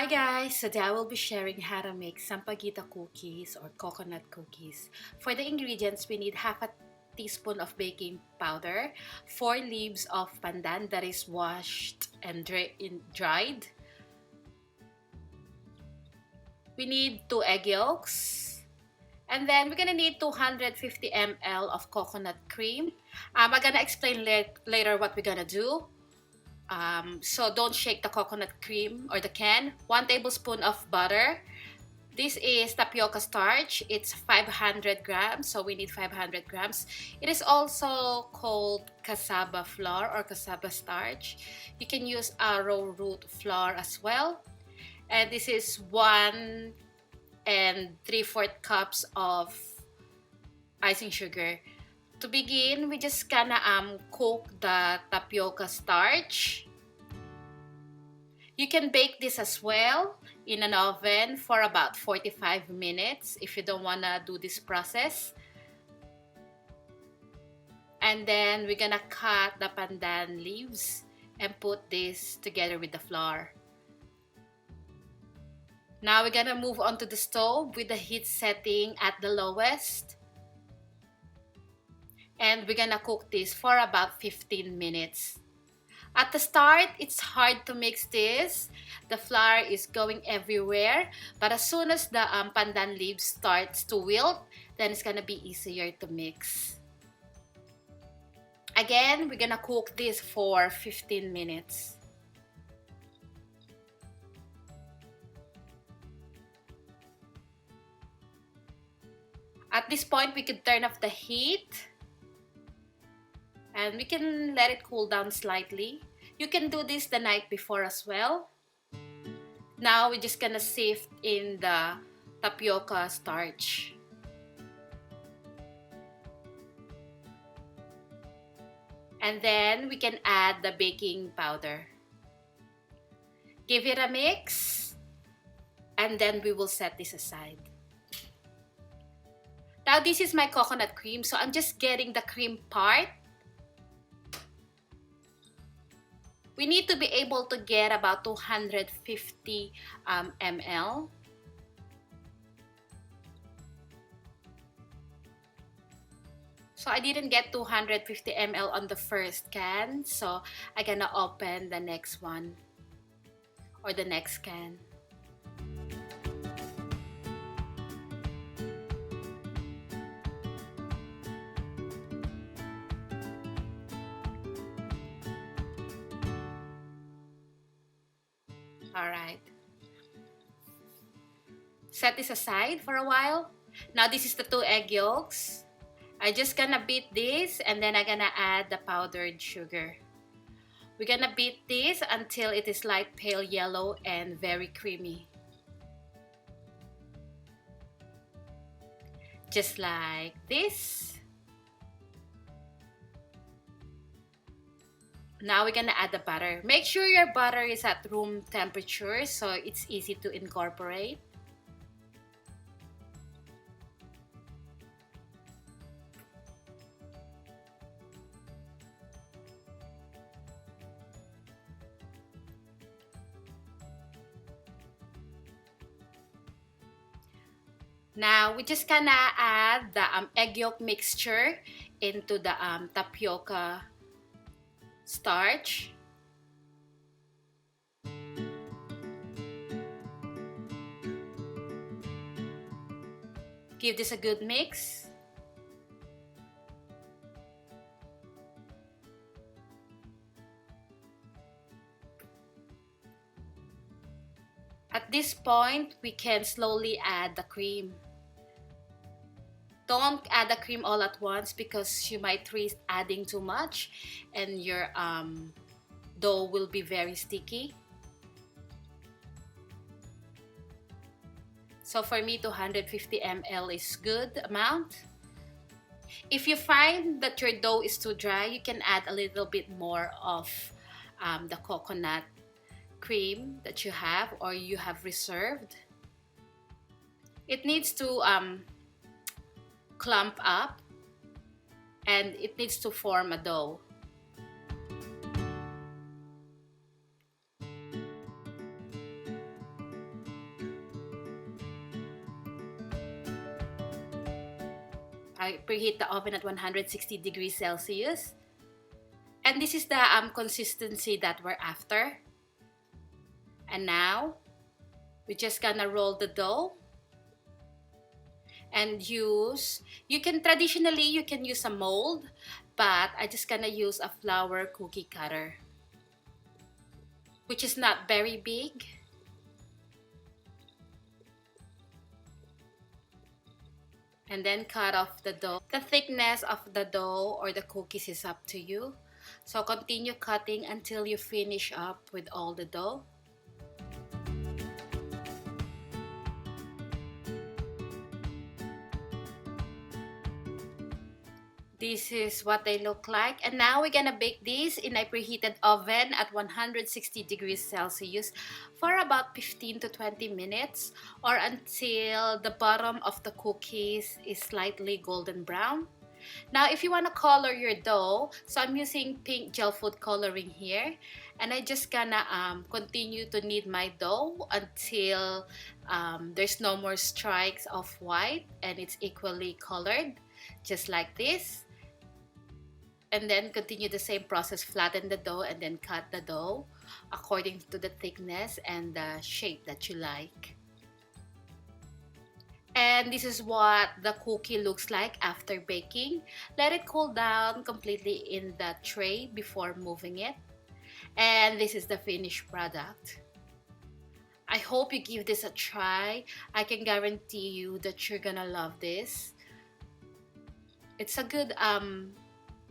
Hi guys, today I will be sharing how to make sampaguita cookies or coconut cookies. For the ingredients, we need half a teaspoon of baking powder, 4 leaves of pandan that is washed and dried. We need 2 egg yolks. And then we're gonna need 250 ml of coconut cream. I'm gonna explain later what we're gonna do. So don't shake the coconut cream or the can. 1 tablespoon of butter. This is tapioca starch. It's 500 grams, so we need 500 grams. It is also called cassava flour or cassava starch. You can use arrowroot flour as well. And this is 1 and 3/4 cups of icing sugar. To begin, we just gonna cook the tapioca starch. You can bake this as well in an oven for about 45 minutes if you don't wanna do this process. And then we're gonna cut the pandan leaves and put this together with the flour. Now we're gonna move on to the stove with the heat setting at the lowest. And we're gonna cook this for about 15 minutes. At the start, it's hard to mix this. The flour is going everywhere. But as soon as the pandan leaves starts to wilt, then it's gonna be easier to mix. Again, we're gonna cook this for 15 minutes. At this point, we could turn off the heat. And we can let it cool down slightly. You can do this the night before as well. Now we're just gonna sift in the tapioca starch. And then we can add the baking powder. Give it a mix. And then we will set this aside. Now this is my coconut cream, so I'm just getting the cream part. We need to be able to get about 250 ml. So I didn't get 250 ml on the first can, so I'm gonna open the next one or the next can. Alright. Set this aside for a while. Now this is the 2 egg yolks. I'm just gonna beat this and then I'm gonna add the powdered sugar. We're gonna beat this until it is light pale yellow and very creamy. Just like this. Now we're gonna add the butter. Make sure your butter is at room temperature so it's easy to incorporate. Now we're just gonna add the egg yolk mixture into the tapioca starch. Give this a good mix. At this point, we can slowly add the cream. Don't add the cream all at once because you might risk adding too much and your dough will be very sticky. So for me, 250 ml is good amount. If you find that your dough is too dry, you can add a little bit more of the coconut cream that you have or you have reserved. It needs to clump up and it needs to form a dough. I preheat the oven at 160 degrees Celsius. And this is the consistency that we're after. And now, we're just gonna roll the dough and traditionally you can use a mold, but I just gonna use a flour cookie cutter, which is not very big. And then cut off the dough. The thickness of the dough or the cookies is up to you. So continue cutting until you finish up with all the dough. This is what they look like. And now we're gonna bake this in a preheated oven at 160 degrees Celsius for about 15 to 20 minutes, or until the bottom of the cookies is slightly golden brown. Now, if you want to color your dough, so I'm using pink gel food coloring here, and I just gonna continue to knead my dough until there's no more strikes of white and it's equally colored, just like this. And then continue the same process, flatten the dough and then cut the dough according to the thickness and the shape that you like. And this is what the cookie looks like after baking. Let it cool down completely in the tray before moving it. And this is the finished product. I hope you give this a try. I can guarantee you that you're gonna love this. It's a good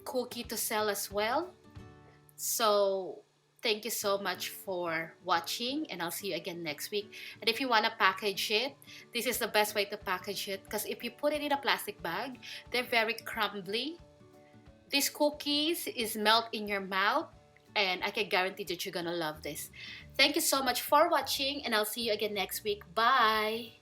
cookie to sell as well. So thank you so much for watching, and I'll see you again next week. And if you want to package it, this is the best way to package it, because if you put it in a plastic bag, they're very crumbly. These cookies is melt in your mouth, and I can guarantee that you're gonna love this. Thank you so much for watching, and I'll see you again next week. Bye!